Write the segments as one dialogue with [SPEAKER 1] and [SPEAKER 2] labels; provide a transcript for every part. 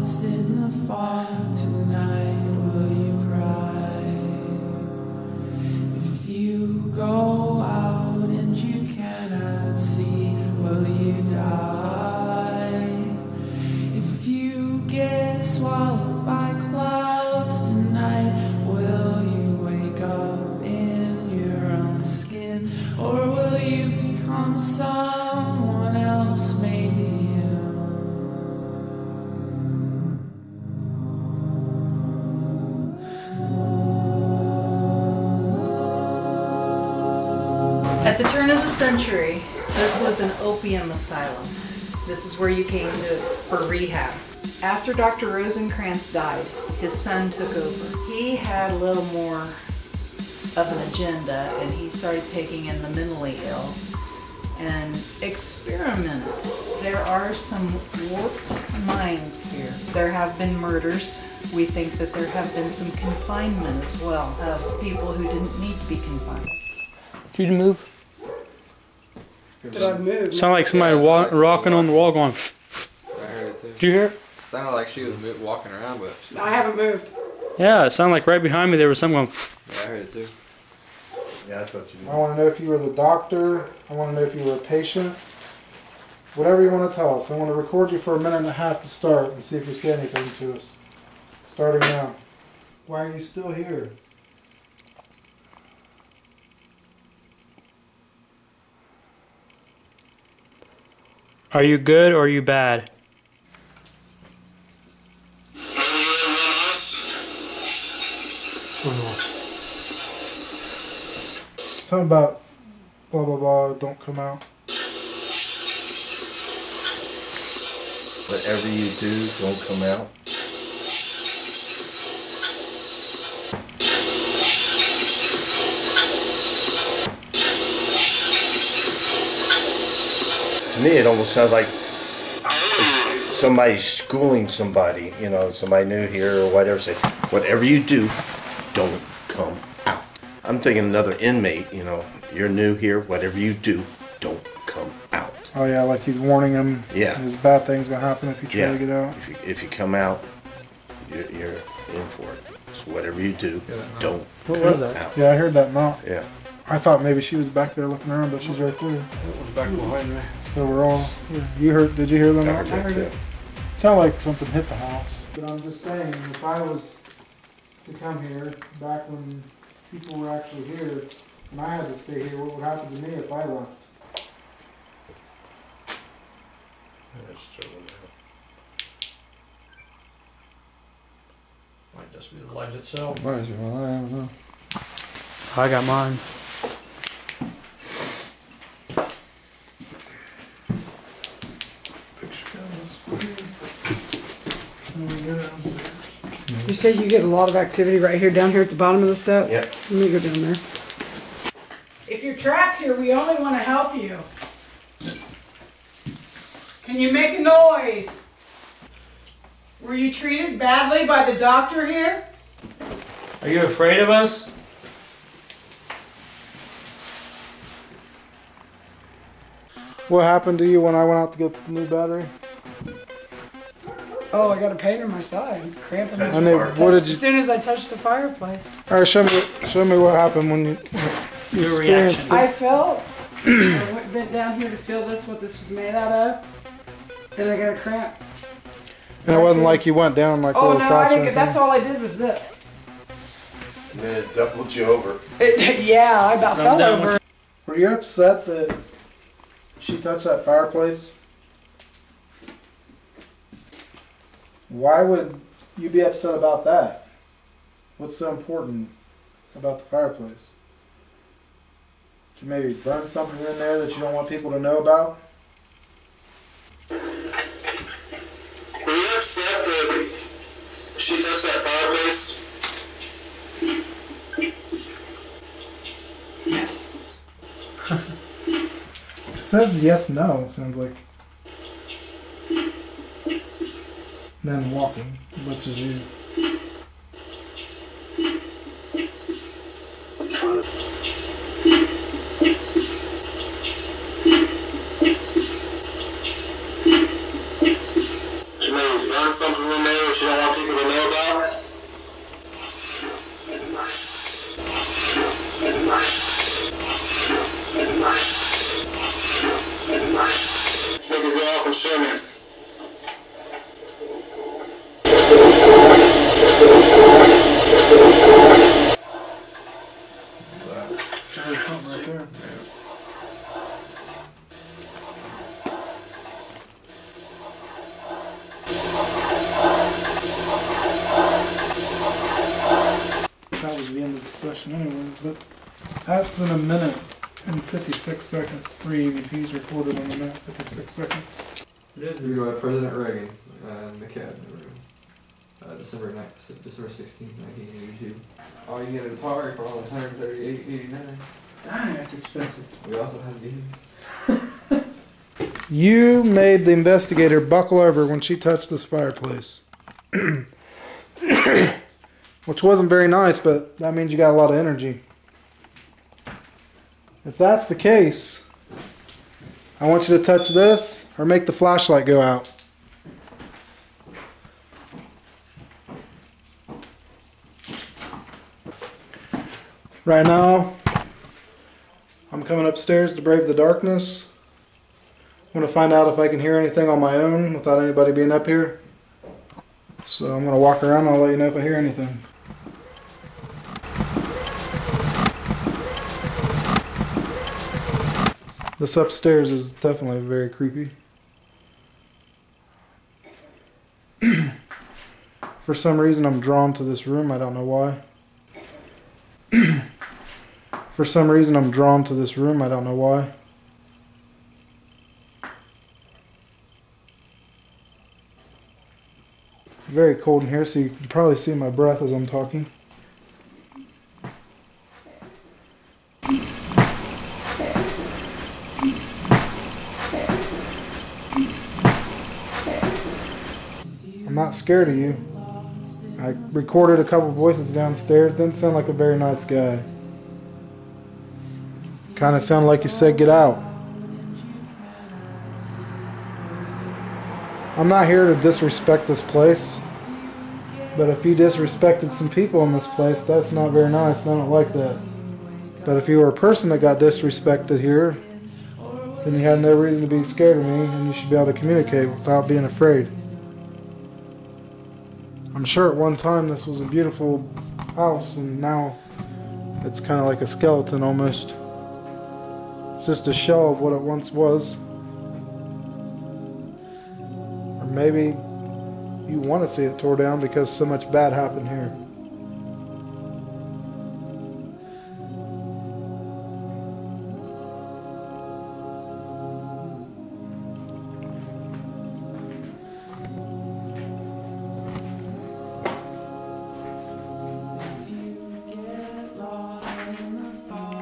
[SPEAKER 1] lost in the fog tonight, will you cry? If you go out and you cannot see, will you die? If you get swallowed by clouds tonight, will you wake up in your own skin? Or will you become someone else, maybe him?
[SPEAKER 2] At the turn of the century, this was an opium asylum. This is where you came for rehab. After Dr. Rosencrantz died, his son took over. He had a little more of an agenda, and he started taking in the mentally ill and experimented. There are some warped minds here. There have been murders. We think that there have been some confinement as well of people who didn't need to be confined.
[SPEAKER 3] Did you move?
[SPEAKER 4] Did I move?
[SPEAKER 3] Sounded like somebody rocking on the wall going.
[SPEAKER 5] I heard it too.
[SPEAKER 3] Did you hear it?
[SPEAKER 5] Sounded like she was walking around, but
[SPEAKER 4] I haven't moved.
[SPEAKER 3] Yeah, it sounded like right behind me there was someone going.
[SPEAKER 5] yeah, I heard it too.
[SPEAKER 6] Yeah, I thought you knew.
[SPEAKER 7] I want to know if you were the doctor. I want to know if you were a patient. Whatever you want to tell us. I want to record you for a minute and a half to start and see if you say anything to us. Starting now. Why are you still here?
[SPEAKER 3] Are you good or are you bad?
[SPEAKER 7] Something about blah blah blah don't come out.
[SPEAKER 6] Whatever you do, don't come out. To me, it almost sounds like somebody schooling somebody, you know, somebody new here or whatever. Say, whatever you do, don't come out. I'm thinking another inmate, you know, you're new here, whatever you do, don't come out.
[SPEAKER 7] Oh yeah, like he's warning him.
[SPEAKER 6] Yeah.
[SPEAKER 7] There's bad things gonna happen if you try to get out.
[SPEAKER 6] If you come out, you're in for it. So whatever you do, don't
[SPEAKER 3] What
[SPEAKER 6] come
[SPEAKER 3] was that?
[SPEAKER 6] out.
[SPEAKER 7] Yeah, I heard that knock.
[SPEAKER 6] Yeah.
[SPEAKER 7] I thought maybe she was back there looking around, but she's right there.
[SPEAKER 3] It was back behind me.
[SPEAKER 7] So we're all. You heard? Did you hear them?
[SPEAKER 6] I heard that too.
[SPEAKER 7] It sounded like something hit the house. But I'm just saying, if I was to come here back when people were actually here, and I had to stay here, what would happen to me if I left?
[SPEAKER 3] Might just be the light itself. I don't know. I got mine.
[SPEAKER 4] You said you get a lot of activity right here, down here at the bottom of the step?
[SPEAKER 6] Yep.
[SPEAKER 4] Let me go down there. If you're trapped here, we only want to help you. Can you make a noise? Were you treated badly by the doctor here?
[SPEAKER 3] Are you afraid of us?
[SPEAKER 7] What happened to you when I went out to get the new battery?
[SPEAKER 4] Oh, I got a pain in my side, cramping.
[SPEAKER 7] And they, what did
[SPEAKER 4] As
[SPEAKER 7] you?
[SPEAKER 4] soon as I touched the fireplace.
[SPEAKER 7] All right, show me what happened when you
[SPEAKER 3] Your
[SPEAKER 7] experienced
[SPEAKER 3] reaction.
[SPEAKER 7] it.
[SPEAKER 4] I felt, I bent down here to feel this, what this was made out of, and I got a cramp.
[SPEAKER 7] And it wasn't like you went down like
[SPEAKER 4] Oh
[SPEAKER 7] really
[SPEAKER 4] no, I
[SPEAKER 7] fast.
[SPEAKER 4] didn't get, that's all I did was this.
[SPEAKER 6] And then it doubled you over.
[SPEAKER 4] Yeah, I about fell
[SPEAKER 3] down
[SPEAKER 4] over.
[SPEAKER 7] Were you upset that she touched that fireplace? Why would you be upset about that? What's so important about the fireplace? Did you maybe burn something in there that you don't want people to know about?
[SPEAKER 8] Were you upset that she touched that fireplace?
[SPEAKER 4] Yes.
[SPEAKER 7] It says yes, no, sounds like. And then walking, which is you.
[SPEAKER 8] She maybe burn something in there consuming.
[SPEAKER 7] There's something right there. That was the end of the session anyway, but that's in a minute and 56 seconds. 3 EVPs recorded on a minute, 56 seconds.
[SPEAKER 5] We go at President Reagan in the cabinet room. December 16th, 1982. Oh, you get an Atari for only $138.89.
[SPEAKER 3] Dang, that's expensive.
[SPEAKER 5] We also have games.
[SPEAKER 7] You made the investigator buckle over when she touched this fireplace. Which wasn't very nice, but that means you got a lot of energy. If that's the case, I want you to touch this or make the flashlight go out. Right now, I'm coming upstairs to brave the darkness. I want to find out if I can hear anything on my own without anybody being up here. So I'm going to walk around and I'll let you know if I hear anything. This upstairs is definitely very creepy. For some reason I'm drawn to this room, I don't know why. For some reason I'm drawn to this room, I don't know why. Very cold in here, so you can probably see my breath as I'm talking. I'm not scared of you. I recorded a couple voices downstairs. Didn't sound like a very nice guy. Kind of sounded like you said, get out. I'm not here to disrespect this place. But if you disrespected some people in this place, that's not very nice, and I don't like that. But if you were a person that got disrespected here, then you had no reason to be scared of me, and you should be able to communicate without being afraid. I'm sure at one time this was a beautiful house, and now it's kind of like a skeleton almost. It's just a shell of what it once was. Or maybe you want to see it tore down because so much bad happened here.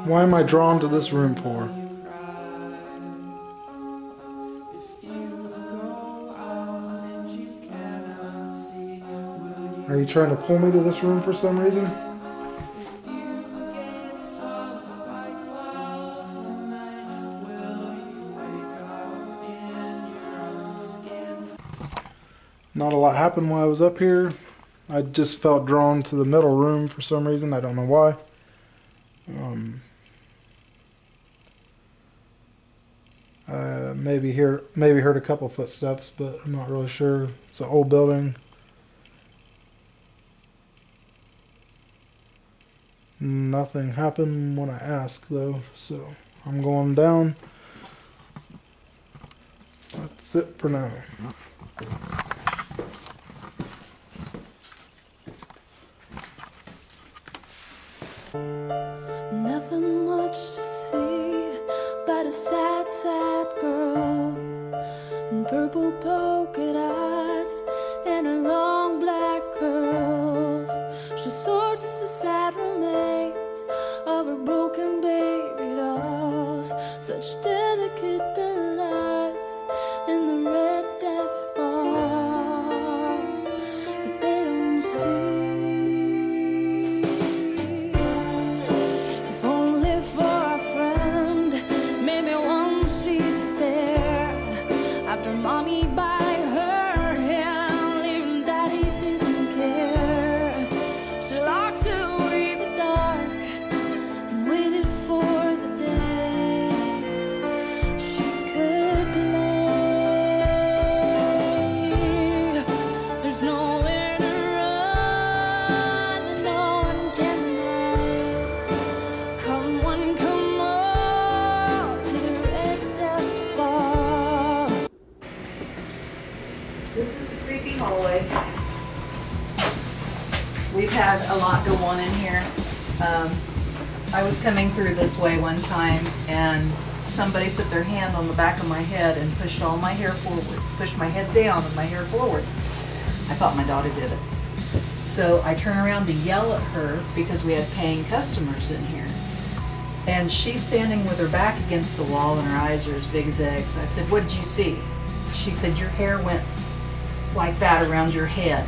[SPEAKER 7] Why am I drawn to this room for? Are you trying to pull me to this room for some reason? Not a lot happened while I was up here. I just felt drawn to the middle room for some reason. I don't know why. Maybe heard a couple footsteps, but I'm not really sure. It's an old building. Nothing happened when I asked though, so I'm going down. That's it for now.
[SPEAKER 9] Nothing much to see but a sad, sad girl in purple polka dots and her long black curls. She sorts the sad remains of her broken baby dolls. Such delicate delight in the red death ball, but they don't see. If only for a friend, maybe one she'd spare. After mommy by her hand, even daddy didn't care. She locked away the dark and waited for the day she could play.
[SPEAKER 2] This is the creepy hallway. We've had a lot go on in here. I was coming through this way one time and somebody put their hand on the back of my head and pushed all my hair forward, pushed my head down and my hair forward. I thought my daughter did it. So I turn around to yell at her because we had paying customers in here. And she's standing with her back against the wall and her eyes are as big as eggs. I said, "What did you see?" She said, "Your hair went like that around your head."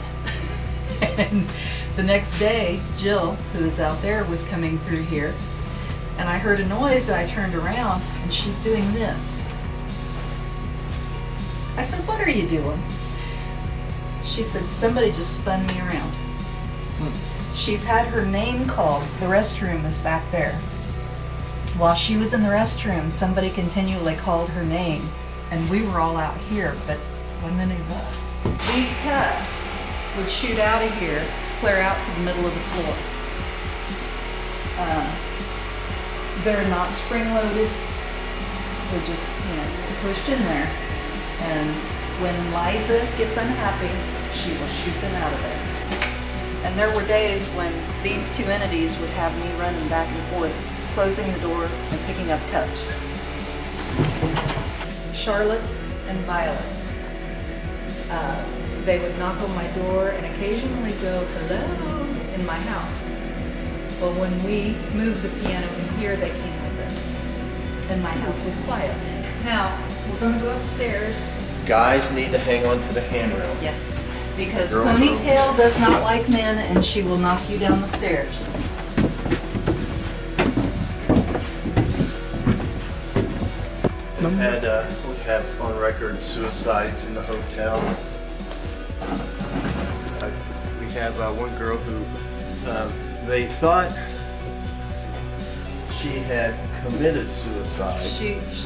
[SPEAKER 2] And the next day, Jill, who is out there, was coming through here, and I heard a noise, and I turned around, and she's doing this. I said, "What are you doing?" She said, "Somebody just spun me around." She's had her name called. The restroom is back there. While she was in the restroom, somebody continually called her name, and we were all out here, but wasn't any of us. These tubs would shoot out of here, clear out to the middle of the floor. They're not spring-loaded. They're just, pushed in there. And when Liza gets unhappy, she will shoot them out of there. And there were days when these two entities would have me running back and forth, closing the door and picking up tubs. Charlotte and Violet. They would knock on my door and occasionally go, "Hello," in my house. But when we moved the piano in here, they came over. And my house was quiet. Now, we're going to go upstairs.
[SPEAKER 6] Guys need to hang on to the handrail.
[SPEAKER 2] Yes, because
[SPEAKER 6] Girls
[SPEAKER 2] Ponytail does not like men and she will knock you down the stairs.
[SPEAKER 6] We have on record suicides in the hotel. We have one girl who they thought she had committed suicide.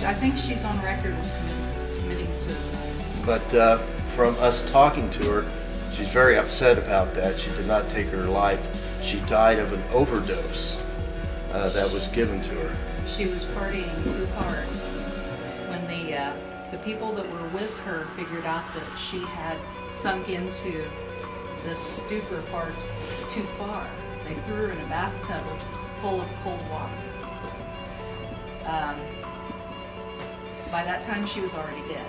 [SPEAKER 2] I think she's on record as committing suicide.
[SPEAKER 6] But from us talking to her, she's very upset about that. She did not take her life. She died of an overdose that was given to her.
[SPEAKER 2] She was partying too hard. When the people that were with her figured out that she had sunk into the stupor part too far, they threw her in a bathtub full of cold water. By that time, she was already dead.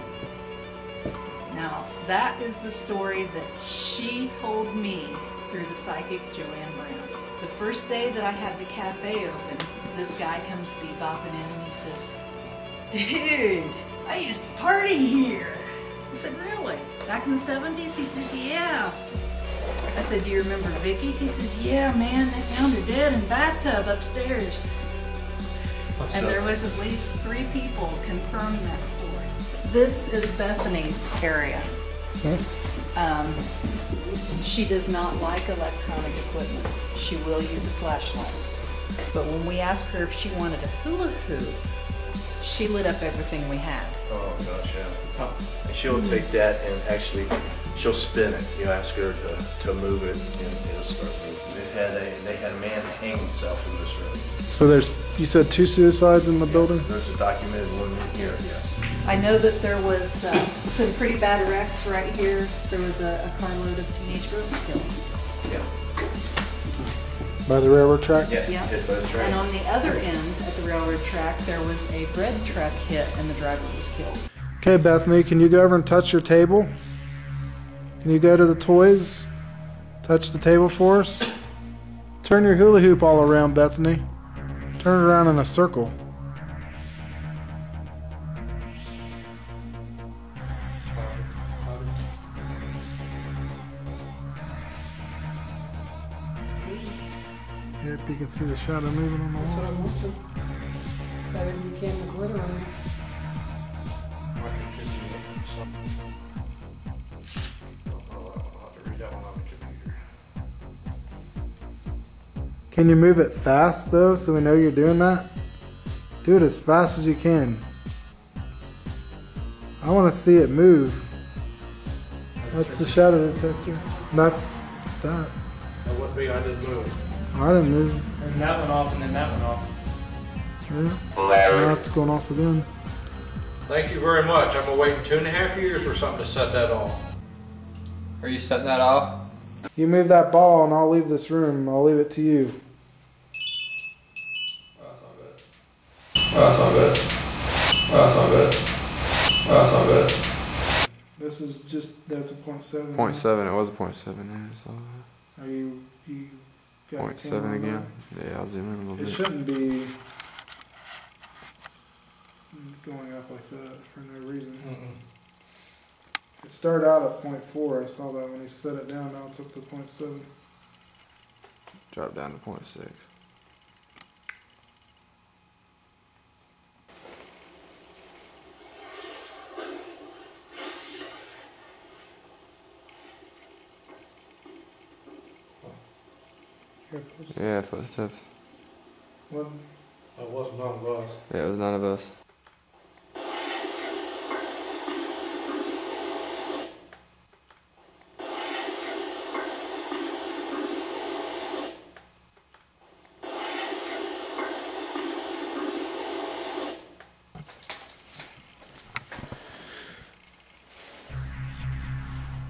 [SPEAKER 2] Now, that is the story that she told me through the psychic Joanne Brown. The first day that I had the cafe open, this guy comes bebopping in and he says, "Dude, I used to party here." I said, "Really? Back in the 70s? He says, "Yeah." I said, "Do you remember Vicky?" He says, "Yeah, man, they found her dead in a bathtub upstairs." And there was at least 3 people confirming that story. This is Bethany's area. She does not like electronic equipment. She will use a flashlight. But when we asked her if she wanted a hula hoop, she lit up everything we had.
[SPEAKER 6] Oh gosh, yeah. And she'll take that and actually, she'll spin it. You ask her to move it and it'll start moving. They had a man hang himself in this room.
[SPEAKER 7] So you said 2 suicides in the building?
[SPEAKER 6] There's a documented one in here, yes.
[SPEAKER 2] I know that there was some pretty bad wrecks right here. There was a carload of teenage girls killed.
[SPEAKER 6] Yeah.
[SPEAKER 7] By the railroad track?
[SPEAKER 6] Yeah,
[SPEAKER 2] Yeah.
[SPEAKER 6] hit by the train.
[SPEAKER 2] And on the other end at the railroad track, there was a bread truck hit and the driver was killed.
[SPEAKER 7] Okay, Bethany, can you go over and touch your table? Can you go to the toys? Touch the table for us? Turn your hula hoop all around, Bethany. Turn it around in a circle. Yeah, if you can see the shadow moving on the wall.
[SPEAKER 4] That's what I want to. Better than you can with glitter on it.
[SPEAKER 7] Can you move it fast though, so we know you're doing that? Do it as fast as you can. I want to see it move. That's the shadow detector. That's that.
[SPEAKER 3] That would be, I didn't move.
[SPEAKER 7] I didn't move.
[SPEAKER 3] And that went off, and then that went off.
[SPEAKER 7] Yeah. Now it's going off again.
[SPEAKER 3] Thank you very much. I'm gonna wait 2.5 years for something to set that off.
[SPEAKER 5] Are you setting that off?
[SPEAKER 7] You move that ball and I'll leave this room. I'll leave it to you.
[SPEAKER 5] Oh, that's not good. Oh, that's not good. Oh, that's not good. Oh, that's not good.
[SPEAKER 7] This is just, that's a 0.7.
[SPEAKER 3] 0.7, it was a 0.7 there, so.
[SPEAKER 7] Are you got
[SPEAKER 3] 0.7 again? Yeah, I'll zoom in a little
[SPEAKER 7] It
[SPEAKER 3] bit.
[SPEAKER 7] shouldn't be going up like that for no reason. It started out at 0.4. I saw that when he set it down. Now it's up to 0.7.
[SPEAKER 3] Drop down to 0.6. Yeah, footsteps.
[SPEAKER 7] What?
[SPEAKER 3] It was none of us. Yeah, it was none of us.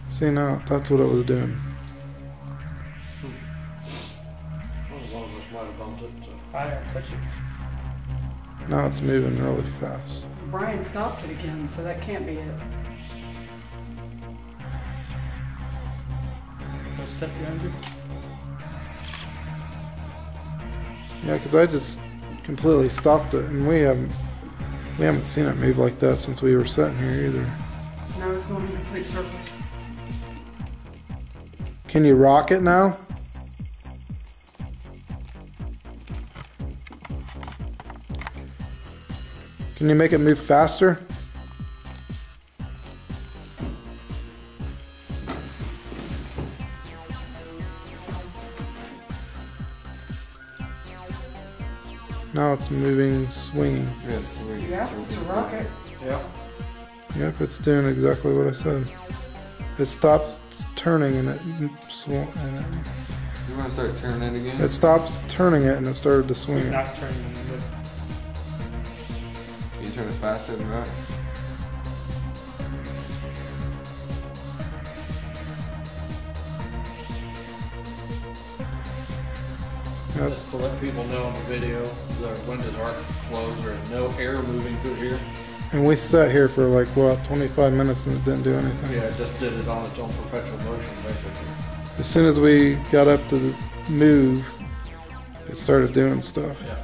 [SPEAKER 7] See, now that's what it was doing.
[SPEAKER 3] One of us might have bumped it, so.
[SPEAKER 10] I didn't touch it.
[SPEAKER 7] Now it's moving really fast.
[SPEAKER 2] Brian stopped it again, so that can't be it.
[SPEAKER 10] What step you under?
[SPEAKER 7] Yeah, because I just completely stopped it, and we haven't seen it move like that since we were sitting here either.
[SPEAKER 2] Now it's going in complete circles.
[SPEAKER 7] Can you rock it now? Can you make it move faster? Now it's moving, swinging.
[SPEAKER 3] Yeah, it's swinging.
[SPEAKER 2] You asked it to rock it.
[SPEAKER 3] Yeah.
[SPEAKER 7] Yep, it's doing exactly what I said. It stops turning and it swung.
[SPEAKER 5] You want to start turning it again?
[SPEAKER 7] It stopped turning it and it started to swing.
[SPEAKER 10] Not turning it.
[SPEAKER 5] You turn it faster than that?
[SPEAKER 3] Just to let people know in the video, the windows aren't closed, there's no air moving through here.
[SPEAKER 7] And we sat here for like, what, 25 minutes and it didn't do anything.
[SPEAKER 3] Yeah, it just did it on its own perpetual motion, basically.
[SPEAKER 7] As soon as we got up to the move, it started doing stuff.
[SPEAKER 3] Yeah.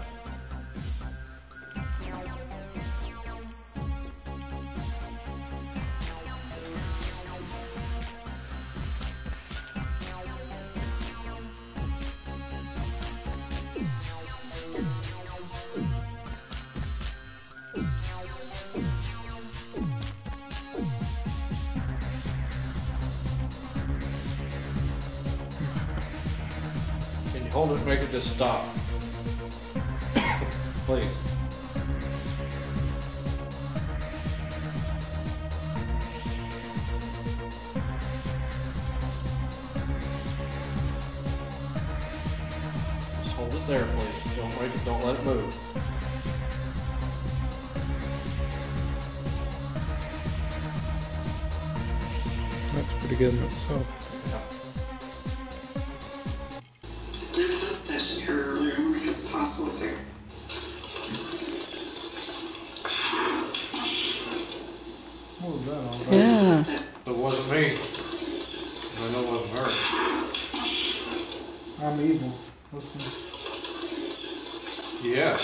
[SPEAKER 3] Hold it, make it just stop. Please. Just hold it there, please. Don't make it, don't let it move.
[SPEAKER 7] That's pretty good in itself.
[SPEAKER 9] Possible thing.
[SPEAKER 7] What was that all about?
[SPEAKER 2] Yeah.
[SPEAKER 3] It wasn't me. I know it wasn't her.
[SPEAKER 7] I'm evil. Listen.
[SPEAKER 3] Yes.